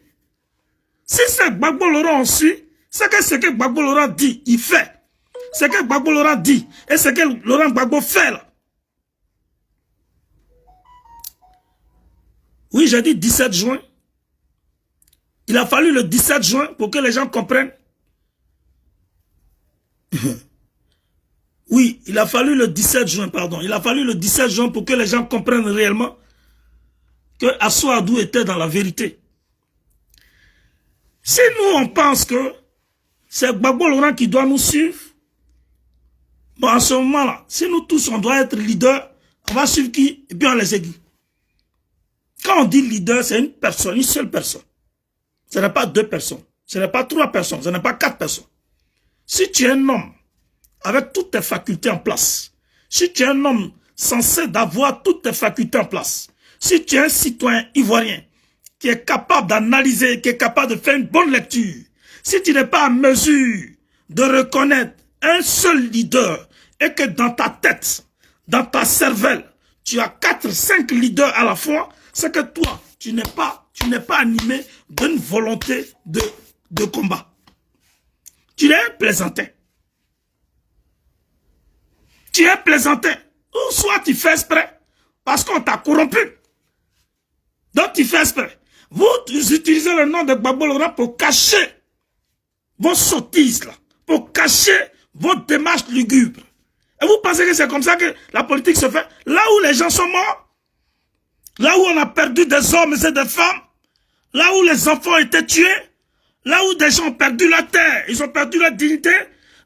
S2: Si c'est Gbagbo Laurent on suit, c'est que ce que Gbagbo Laurent dit, il fait. Ce que Gbagbo Laurent dit et ce que Laurent Gbagbo fait là. Oui, j'ai dit 17 juin. Il a fallu le 17 juin pour que les gens comprennent. Oui, il a fallu le 17 juin, pardon. Il a fallu le 17 juin pour que les gens comprennent réellement que Assou Adou était dans la vérité. Si nous, on pense que c'est Gbagbo Laurent qui doit nous suivre, bon, en ce moment-là, si nous tous, on doit être leader, on va suivre qui? Et puis on les aiguille. Quand on dit leader, c'est une personne, une seule personne. Ce n'est pas 2 personnes. Ce n'est pas 3 personnes. Ce n'est pas 4 personnes. Si tu es un homme avec toutes tes facultés en place, si tu es un homme censé d'avoir toutes tes facultés en place, si tu es un citoyen ivoirien qui est capable d'analyser, qui est capable de faire une bonne lecture, si tu n'es pas en mesure de reconnaître un seul leader et que dans ta tête, dans ta cervelle, tu as 4, 5 leaders à la fois, c'est que toi, tu n'es pas animé d'une volonté de combat. Tu es un plaisantin. Tu es un plaisantin. Ou soit tu fais exprès, parce qu'on t'a corrompu. Donc tu fais exprès. Vous utilisez le nom de Gbagbo Laurent pour cacher vos sottises là, pour cacher vos démarches lugubres. Et vous pensez que c'est comme ça que la politique se fait? Là où les gens sont morts, là où on a perdu des hommes et des femmes, là où les enfants ont été tués, là où des gens ont perdu leur terre, ils ont perdu leur dignité,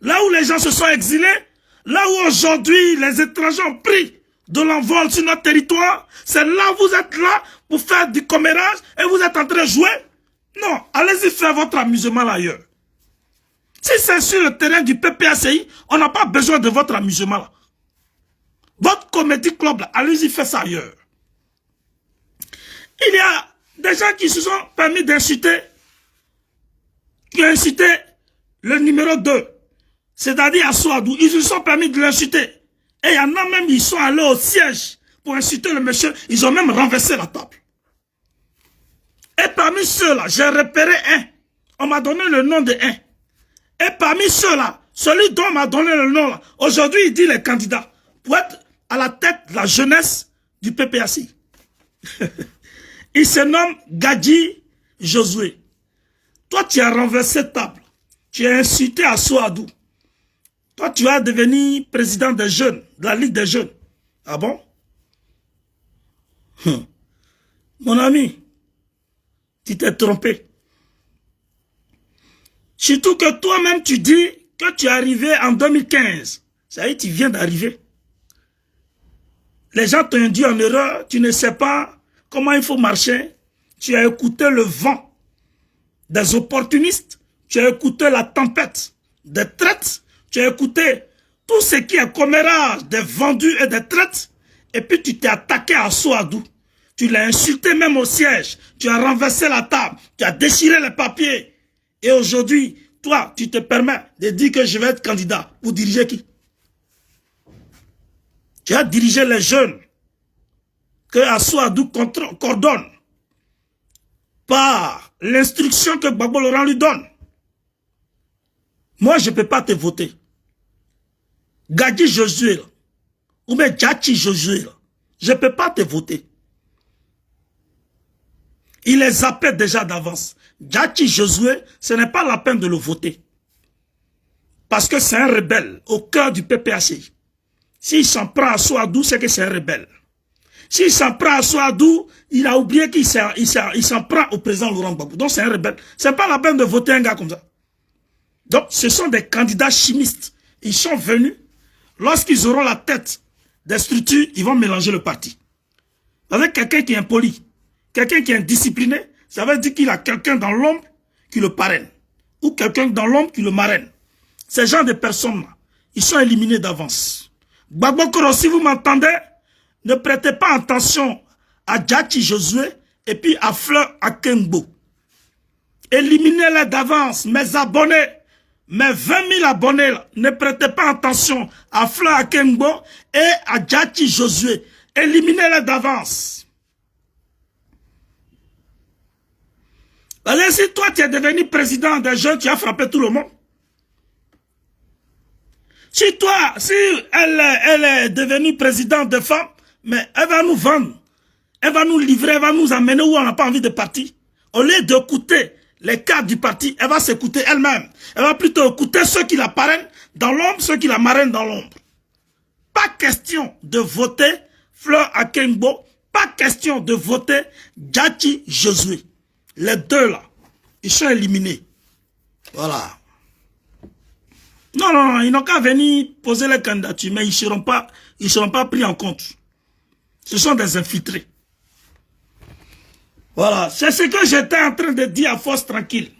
S2: là où les gens se sont exilés, là où aujourd'hui les étrangers ont pris de l'envol sur notre territoire, c'est là où vous êtes là pour faire du commérage et vous êtes en train de jouer. Non, allez-y faire votre amusement là ailleurs. Si c'est sur le terrain du PPACI, on n'a pas besoin de votre amusement là. Votre comédie club là, allez-y faire ça ailleurs. Il y a des gens qui se sont permis d'inciter, qui ont incité le numéro 2, c'est-à-dire Assou Adou. Ils se sont permis de l'inciter. Et il y en a même, ils sont allés au siège pour inciter le monsieur. Ils ont même renversé la table. Et parmi ceux-là, j'ai repéré un. On m'a donné le nom de un. Et parmi ceux-là, celui dont on m'a donné le nom là, aujourd'hui il dit les candidats pour être à la tête de la jeunesse du PPACI. Il se nomme Gadji Josué. Toi, tu as renversé table. Tu as insulté Assou Adou. Toi, tu vas devenir président des jeunes, de la Ligue des jeunes. Ah bon? Mon ami, tu t'es trompé. Surtout que toi-même, tu dis que tu es arrivé en 2015. Ça y est, tu viens d'arriver. Les gens t'ont induit en erreur. Tu ne sais pas comment il faut marcher. Tu as écouté le vent des opportunistes. Tu as écouté la tempête des traites. Tu as écouté tout ce qui est commérage des vendus et des traites. Et puis tu t'es attaqué à Assou Adou. Tu l'as insulté même au siège. Tu as renversé la table. Tu as déchiré les papiers. Et aujourd'hui, toi, tu te permets de dire que je vais être candidat. Pour diriger qui? Tu as dirigé les jeunes que Assou-Adou coordonne par l'instruction que Gbagbo Laurent lui donne. Moi, je ne peux pas te voter. Gadji Josué, ou bien Djachi Josué, je ne peux pas te voter. Il les appelle déjà d'avance. Djachi Josué, ce n'est pas la peine de le voter. Parce que c'est un rebelle au cœur du PPACI. S'il s'en prend à Assou-Adou, c'est que c'est un rebelle. S'il s'en prend à Assou-Adou, il a oublié qu'il s'en prend au président Laurent Gbagbo. Donc c'est un rebelle. Ce n'est pas la peine de voter un gars comme ça. Donc ce sont des candidats chimistes. Ils sont venus. Lorsqu'ils auront la tête des structures, ils vont mélanger le parti. Avec quelqu'un qui est impoli, quelqu'un qui est indiscipliné, ça veut dire qu'il a quelqu'un dans l'ombre qui le parraine. Ou quelqu'un dans l'ombre qui le marraine. Ces gens de personnes-là, ils sont éliminés d'avance. Gbagbo Koro, si vous m'entendez, ne prêtez pas attention à Djachi Josué et puis à Fleur Akengbo. Éliminez-les d'avance, mes abonnés. Mes 20 000 abonnés, là, ne prêtez pas attention à Fleur Akengbo et à Djachi Josué. Éliminez-les d'avance. Allez, si toi tu es devenu président des jeunes, tu as frappé tout le monde. Si elle est devenue présidente des femmes, mais elle va nous vendre. Elle va nous livrer, elle va nous amener où on n'a pas envie de partir. Au lieu d'écouter les cadres du parti, elle va s'écouter elle-même. Elle va plutôt écouter ceux qui la parrainent dans l'ombre, ceux qui la marrainent dans l'ombre. Pas question de voter Fleur Akengbo, pas question de voter Djachi Josué. Les deux là, ils sont éliminés. Voilà. Non, ils n'ont qu'à venir poser les candidatures, mais ils ne seront pas pris en compte. Ce sont des infiltrés. Voilà, c'est ce que j'étais en train de dire à Force Tranquille.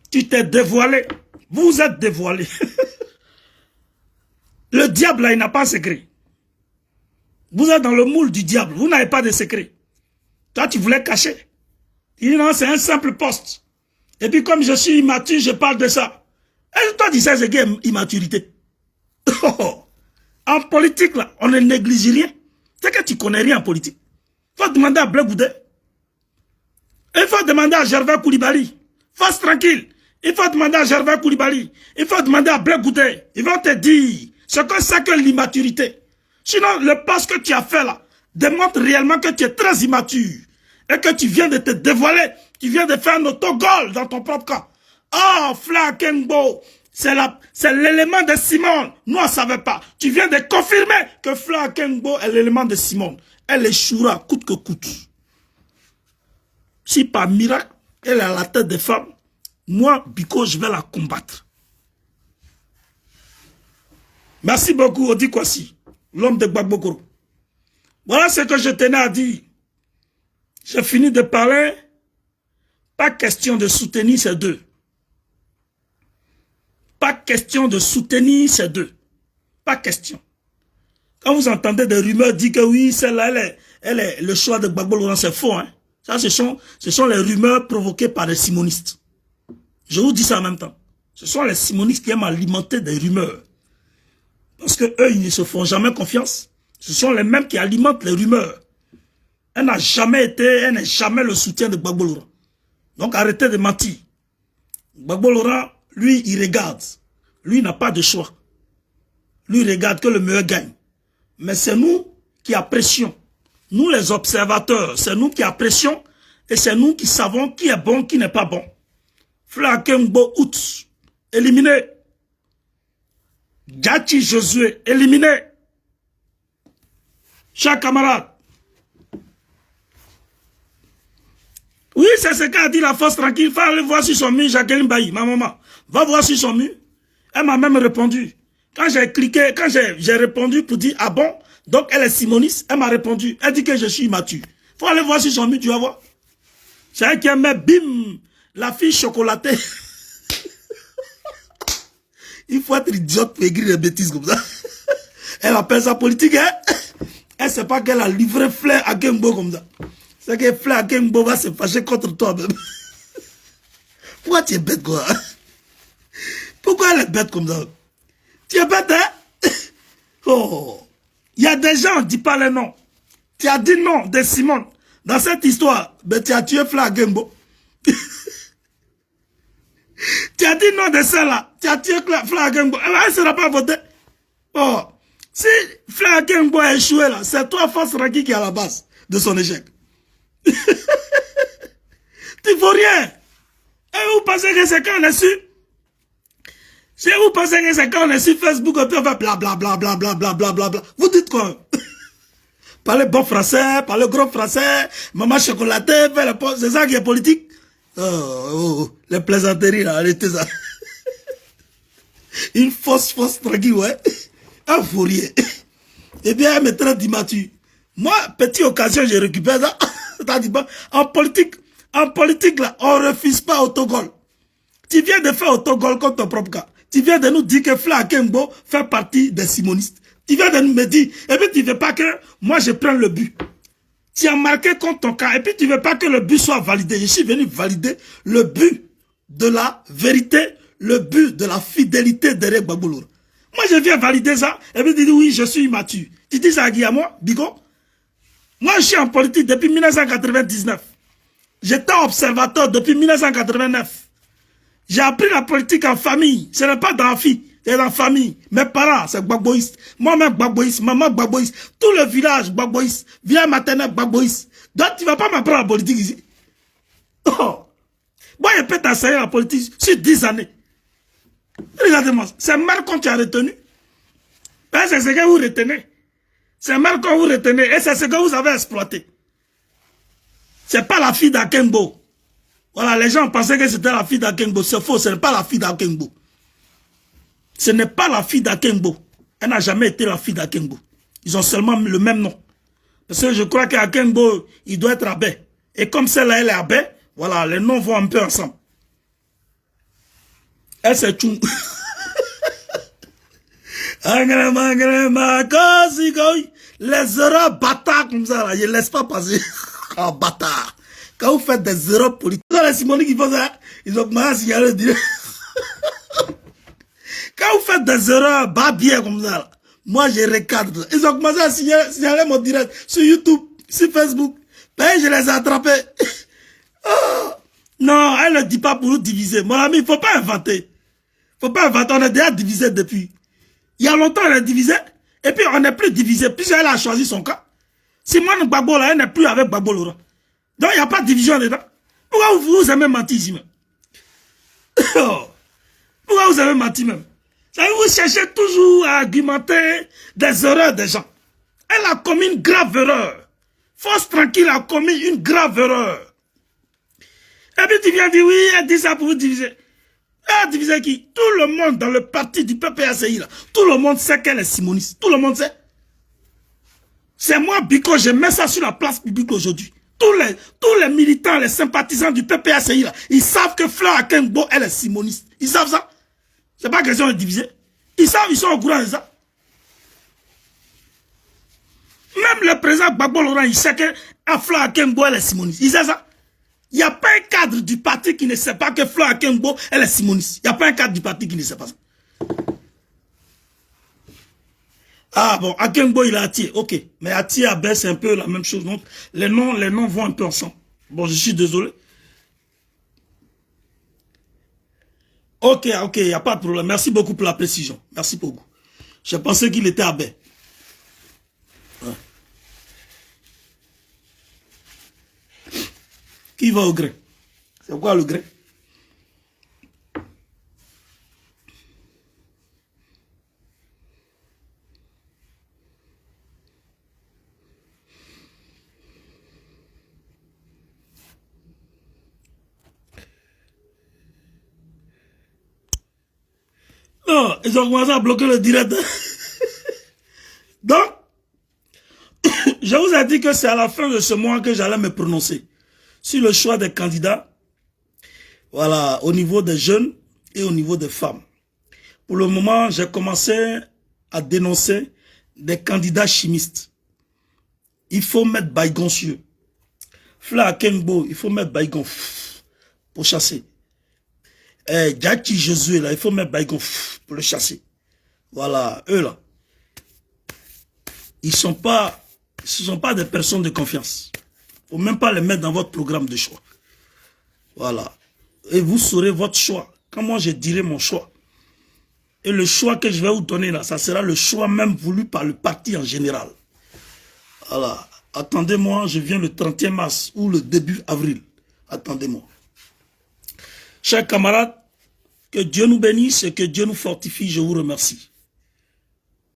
S2: Tu t'es dévoilé. Vous êtes dévoilé. Le diable, là, il n'a pas de secret. Vous êtes dans le moule du diable. Vous n'avez pas de secret. Toi, tu voulais cacher. Il dit non, c'est un simple poste. Et puis, comme je suis immature, je parle de ça. Et toi, tu sais ce qu'est immaturité. En politique, là, on ne néglige rien. C'est que tu connais rien en politique. Il faut demander à Blé Goudé. Il faut demander à Gervais Koulibaly. Force Tranquille. Il faut demander à Gervais Koulibaly. Il faut demander à Blé Goudé. Ils vont te dire ce que c'est que l'immaturité. Sinon, le poste que tu as fait là démontre réellement que tu es très immature. Et que tu viens de te dévoiler. Tu viens de faire un autogol dans ton propre camp. Oh, Fleur Akengbo, c'est l'élément de Simone. Nous, on ne savait pas. Tu viens de confirmer que Fleur Akengbo est l'élément de Simone. Elle échouera coûte que coûte. Si par miracle, elle est à la tête des femmes, moi, Biko, je vais la combattre. Merci beaucoup, Odi Kwasi, l'homme de Gbagbo Koro. Voilà ce que je tenais à dire. J'ai fini de parler. Pas question de soutenir ces deux. Pas question de soutenir ces deux. Pas question. Quand vous entendez des rumeurs dire que oui, celle-là, elle est le choix de Gbagbo Laurent, c'est faux, hein. Ça, ce sont les rumeurs provoquées par les simonistes. Je vous dis ça en même temps. Ce sont les simonistes qui aiment alimenter des rumeurs. Parce que eux, ils ne se font jamais confiance. Ce sont les mêmes qui alimentent les rumeurs. Elle n'a jamais été, elle n'est jamais le soutien de Gbagbo Laurent. Donc arrêtez de mentir. Gbagbo Laurent, lui, il regarde. Lui, il n'a pas de choix. Lui, il regarde que le meilleur gagne. Mais c'est nous qui apprécions. Nous, les observateurs, c'est nous qui apprécions et c'est nous qui savons qui est bon, qui n'est pas bon. Fleur Akengbo, out, éliminé. Djachi Josué, éliminé. Chers camarades. Oui, c'est ce qu'a dit la Force Tranquille. Il faut aller voir sur son mur, Jacqueline Bailly, ma maman. Va voir sur son mur. Elle m'a même répondu. Quand j'ai cliqué, quand j'ai répondu pour dire, ah bon, donc elle est simoniste, elle m'a répondu. Elle dit que je suis immature. Il faut aller voir sur son mur, tu vas voir. C'est elle qui a mis, bim, la fille chocolatée. Il faut être idiote pour écrire des bêtises comme ça. Elle appelle ça politique, hein. Elle ne sait pas qu'elle a livré Fleur Akengbo comme ça. C'est que Fla Kengbo va se fâcher contre toi-même. Pourquoi tu es bête, quoi? Pourquoi elle est bête comme ça? Tu es bête, hein? Oh. Il y a des gens, on ne dit pas les noms. Tu as dit non de Simone. Dans cette histoire, ben, tu as tué Fla Kengbo. Tu as dit non de celle-là. Tu as tué Fla Kengbo. Elle ne sera pas votée. Oh. Si Fla Kengbo a échoué là, c'est toi, Force Raki, qui est à la base de son échec. Tu ne faut rien. Et vous pensez que c'est quand on est su? Si vous pensez que c'est quand on est sur Facebook, on peut faire blablabla. Vous dites quoi? Parlez bon français, parlez gros français, maman chocolatée, fait le poste, c'est ça qui est politique? Les plaisanteries là, arrêtez ça. Une fausse tranquille, ouais. Un fourrier. Eh bien, elle me traite d'immature. Moi, petite occasion, je récupère ça. En politique là, on ne refuse pas autogol. Tu viens de faire autogol contre ton propre cas. Tu viens de nous dire que Fla Kengbo fait partie des simonistes. Tu viens de nous me dire, et puis tu ne veux pas que moi je prenne le but. Tu as marqué contre ton cas, et puis tu ne veux pas que le but soit validé. Je suis venu valider le but de la vérité, le but de la fidélité derrière Gbagbo. Moi je viens valider ça, et puis tu dis oui, je suis immature. Tu dis ça à qui, à moi, Bigo? Moi je suis en politique depuis 1999. J'étais observateur depuis 1989. J'ai appris la politique en famille. Ce n'est pas dans la fille, c'est dans la famille. Mes parents, c'est Gbagboïs. Moi-même, Gbagboïs. Maman, Gbagboïs. Tout le village, Gbagboïs. Village maternel, Gbagboïs. Donc, tu ne vas pas m'apprendre la politique ici. Oh. Moi, je peux t'enseigner la politique sur 10 années. Regardez-moi, c'est mal qu'on t'a retenu. C'est ce que vous retenez. C'est mal qu'on vous retenez. Et c'est ce que vous avez exploité. C'est pas la fille d'Akengbo. Voilà, les gens pensaient que c'était la fille d'Akengbo. C'est faux, ce n'est pas la fille d'Akengbo. Ce n'est pas la fille d'Akengbo. Elle n'a jamais été la fille d'Akengbo. Ils ont seulement le même nom. Parce que je crois qu'Akengbo, il doit être abbé. Et comme celle-là, elle est abbé, voilà, les noms vont un peu ensemble. Elle, c'est Tchoum. Les erreurs bâtards comme ça, là, je ne laisse pas passer. Oh, bâtard. Quand vous faites des erreurs politiques, les Simoniques qui font ça, ils ont commencé à signaler direct. Quand vous faites des erreurs babières comme ça, là, moi je recadre. Ils ont commencé à signaler mon direct sur YouTube, sur Facebook. Ben, je les ai attrapés. Oh. Non, elle ne dit pas pour nous diviser. Mon ami, il ne faut pas inventer. Il ne faut pas inventer, on est déjà divisé depuis. Il y a longtemps, on est divisé. Et puis, on n'est plus divisé, puisqu'elle a choisi son cas. Simone Gbagbo, là, elle n'est plus avec Gbagbo Laurent. Donc, il n'y a pas de division dedans. Pourquoi vous aimez mentir ici même? Pourquoi vous aimez mentir même? Vous cherchez toujours à argumenter des erreurs des gens. Elle a commis une grave erreur. Force tranquille a commis une grave erreur. Et puis tu viens dire, oui, elle dit ça pour vous diviser. Elle a divisé qui? Tout le monde dans le parti du PPACI, là, tout le monde sait qu'elle est simoniste. Tout le monde sait. C'est moi, Biko, je mets ça sur la place publique aujourd'hui. Tous les militants, les sympathisants du PPACI, là, ils savent que Fla Kengbo, elle est simoniste. Ils savent ça. C'est pas question de diviser. Ils savent, ils sont au courant de ça. Même le président Gbagbo Laurent, il sait que Fla Kengbo, elle est simoniste. Il sait ça. Il n'y a pas un cadre du parti qui ne sait pas que Fla Kengbo, elle est simoniste. Il n'y a pas un cadre du parti qui ne sait pas ça. Ah bon, Akengbo, il a Atié, ok. Mais Atié, Abel, c'est un peu la même chose. Donc, les noms vont un peu ensemble. Bon, je suis désolé. Ok, il n'y a pas de problème. Merci beaucoup pour la précision. Merci beaucoup. Je pensais qu'il était Abel. Ouais. Qui va au gré? C'est quoi le gré? Non, ils ont commencé à bloquer le direct. Donc, je vous ai dit que c'est à la fin de ce mois que j'allais me prononcer sur le choix des candidats, voilà, au niveau des jeunes et au niveau des femmes. Pour le moment, j'ai commencé à dénoncer des candidats chimistes. Il faut mettre Baïgon sur eux. Fla Kenbo, il faut mettre Baïgon pour chasser. Djati Josué, là, il faut mettre Baïgon pour le chasser. Voilà, eux là. Ce ne sont pas des personnes de confiance. Il ne faut même pas les mettre dans votre programme de choix. Voilà. Et vous saurez votre choix. Quand moi je dirai mon choix. Et le choix que je vais vous donner là, ça sera le choix même voulu par le parti en général. Voilà. Attendez-moi, je viens le 31 mars ou le début avril. Attendez-moi. Chers camarades, que Dieu nous bénisse et que Dieu nous fortifie. Je vous remercie.